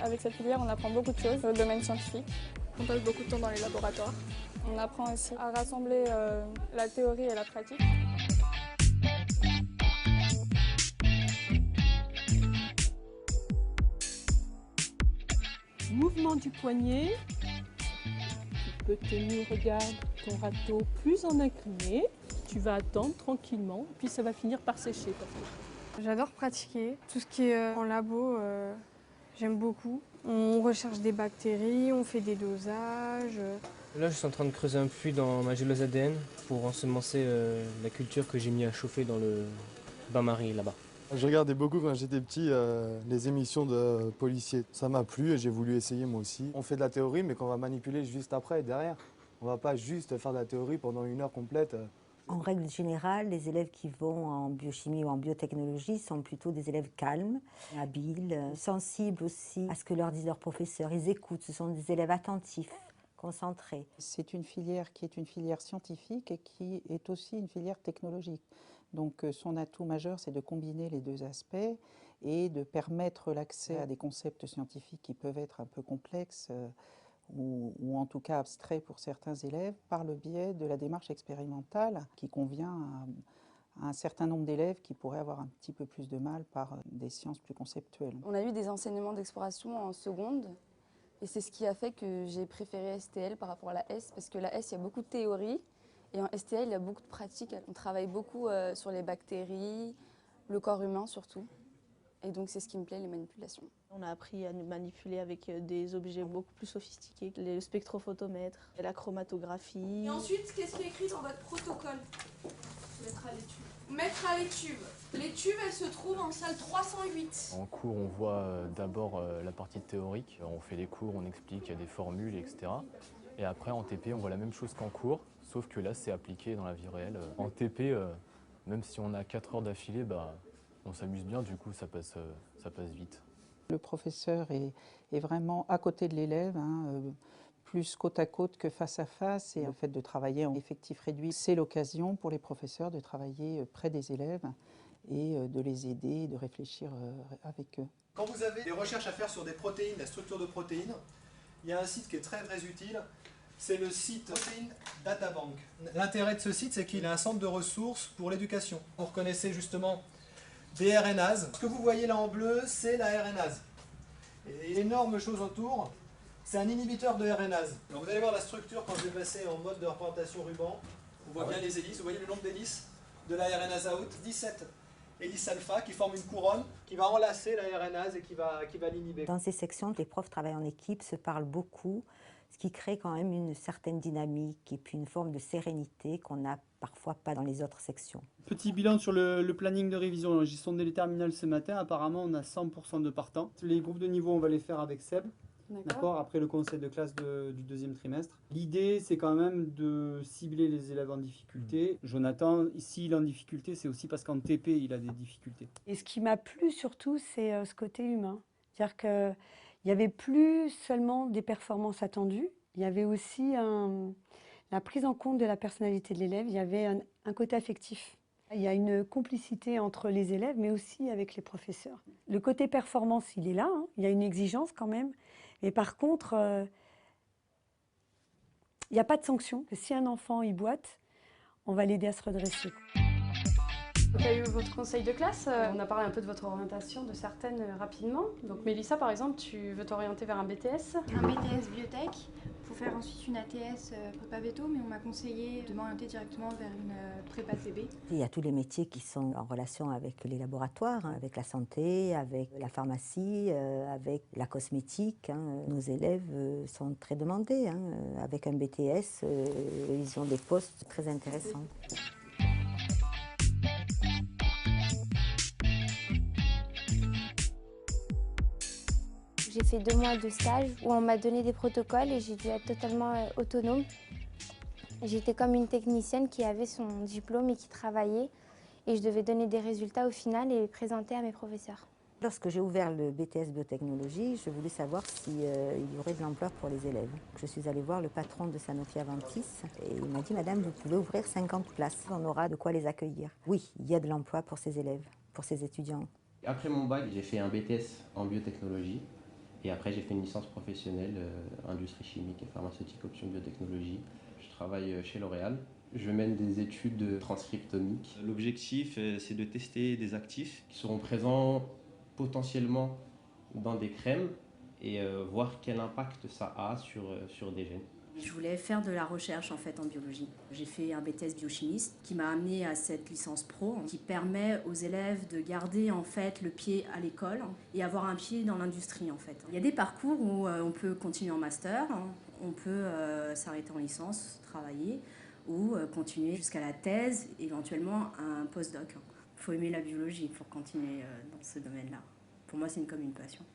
Avec cette filière, on apprend beaucoup de choses dans le domaine scientifique. On passe beaucoup de temps dans les laboratoires. On apprend aussi à rassembler la théorie et la pratique. Mouvement du poignet. Tu peux tenir, regarde, ton râteau plus en incliné. Tu vas attendre tranquillement, puis ça va finir par sécher. J'adore pratiquer. Tout ce qui est en labo, j'aime beaucoup. On recherche des bactéries, on fait des dosages. Là, je suis en train de creuser un puits dans ma gélose ADN pour ensemencer la culture que j'ai mis à chauffer dans le bain-marie là-bas. Je regardais beaucoup quand j'étais petit les émissions de policiers. Ça m'a plu et j'ai voulu essayer moi aussi. On fait de la théorie mais qu'on va manipuler juste après, derrière. On va pas juste faire de la théorie pendant 1 heure complète. En règle générale, les élèves qui vont en biochimie ou en biotechnologie sont plutôt des élèves calmes, habiles, sensibles aussi à ce que leur disent leurs professeurs. Ils écoutent, ce sont des élèves attentifs, concentrés. C'est une filière qui est une filière scientifique et qui est aussi une filière technologique. Donc son atout majeur, c'est de combiner les deux aspects et de permettre l'accès à des concepts scientifiques qui peuvent être un peu complexes ou en tout cas abstraits pour certains élèves par le biais de la démarche expérimentale qui convient à un certain nombre d'élèves qui pourraient avoir un petit peu plus de mal par des sciences plus conceptuelles. On a eu des enseignements d'exploration en seconde et c'est ce qui a fait que j'ai préféré STL par rapport à la S parce que la S, il y a beaucoup de théorie. Et en STL, il y a beaucoup de pratiques. On travaille beaucoup sur les bactéries, le corps humain surtout. Et donc c'est ce qui me plaît, les manipulations. On a appris à manipuler avec des objets beaucoup plus sophistiqués, le spectrophotomètre, la chromatographie. Et ensuite, qu'est-ce qui est écrit dans votre protocole? Mettre à l'étude. Mettre à l'étude. L'étude, elle se trouve en salle 308. En cours, on voit d'abord la partie théorique. On fait les cours, on explique, il y a des formules, etc. Et après, en TP, on voit la même chose qu'en cours, sauf que là, c'est appliqué dans la vie réelle. En TP, même si on a 4 heures d'affilée, on s'amuse bien, du coup, ça passe vite. Le professeur est vraiment à côté de l'élève, plus côte à côte que face à face. Et le fait de travailler en effectif réduit, c'est l'occasion pour les professeurs de travailler près des élèves et de les aider, de réfléchir avec eux. Quand vous avez des recherches à faire sur des protéines, la structure de protéines, il y a un site qui est très très utile, c'est le site Protein Data Bank. L'intérêt de ce site, c'est qu'il est un centre de ressources pour l'éducation. Vous reconnaissez justement des RNAs. Ce que vous voyez là en bleu, c'est la RNase. Et énorme chose autour, c'est un inhibiteur de RNase. Donc vous allez voir la structure quand je vais passer en mode de représentation ruban. On voit bien les hélices, vous voyez le nombre d'hélices de la RNase out, 17 hélices alpha qui forment une couronne qui va enlacer la RNase et qui va l'inhiber. Dans ces sections, les profs travaillent en équipe, se parlent beaucoup, ce qui crée quand même une certaine dynamique et puis une forme de sérénité qu'on n'a parfois pas dans les autres sections. Petit bilan sur le planning de révision. J'ai sondé les terminales ce matin, apparemment on a 100% de partants. Les groupes de niveau, on va les faire avec Seb. D'accord. Après le conseil de classe du deuxième trimestre. L'idée, c'est quand même de cibler les élèves en difficulté. Jonathan, s'il est en difficulté, c'est aussi parce qu'en TP, il a des difficultés. Et ce qui m'a plu surtout, c'est ce côté humain. C'est-à-dire qu'il n'y avait plus seulement des performances attendues, il y avait aussi la prise en compte de la personnalité de l'élève, il y avait un côté affectif. Il y a une complicité entre les élèves, mais aussi avec les professeurs. Le côté performance, il est là, il y a une exigence quand même. Mais par contre, il n'y a pas de sanction. Si un enfant y boite, on va l'aider à se redresser. Donc, il y a eu votre conseil de classe, on a parlé un peu de votre orientation, de certaines rapidement. Donc Mélissa, par exemple, tu veux t'orienter vers un BTS? Un BTS biotech, pour faire ensuite une ATS prépa veto, mais on m'a conseillé de m'orienter directement vers une prépa TB. Il y a tous les métiers qui sont en relation avec les laboratoires, avec la santé, avec la pharmacie, avec la cosmétique. Nos élèves sont très demandés. Avec un BTS, ils ont des postes très intéressants. J'ai fait 2 mois de stage où on m'a donné des protocoles et j'ai dû être totalement autonome. J'étais comme une technicienne qui avait son diplôme et qui travaillait et je devais donner des résultats au final et les présenter à mes professeurs. Lorsque j'ai ouvert le BTS biotechnologie, je voulais savoir s'il y aurait de l'emploi pour les élèves. Je suis allée voir le patron de Sanofi Aventis et il m'a dit « Madame, vous pouvez ouvrir 50 places, on aura de quoi les accueillir ». Oui, il y a de l'emploi pour ces élèves, pour ces étudiants. Après mon bac, j'ai fait un BTS en biotechnologie Et après, j'ai fait une licence professionnelle, industrie chimique et pharmaceutique, option biotechnologie. Je travaille chez L'Oréal. Je mène des études transcriptomiques. L'objectif, c'est de tester des actifs qui seront présents potentiellement dans des crèmes et voir quel impact ça a sur des gènes. Je voulais faire de la recherche en fait en biologie. J'ai fait un BTS biochimiste qui m'a amené à cette licence pro qui permet aux élèves de garder en fait le pied à l'école et avoir un pied dans l'industrie en fait. Il y a des parcours où on peut continuer en master, on peut s'arrêter en licence, travailler ou continuer jusqu'à la thèse, éventuellement un postdoc. Il faut aimer la biologie pour continuer dans ce domaine-là. Pour moi, c'est comme une passion.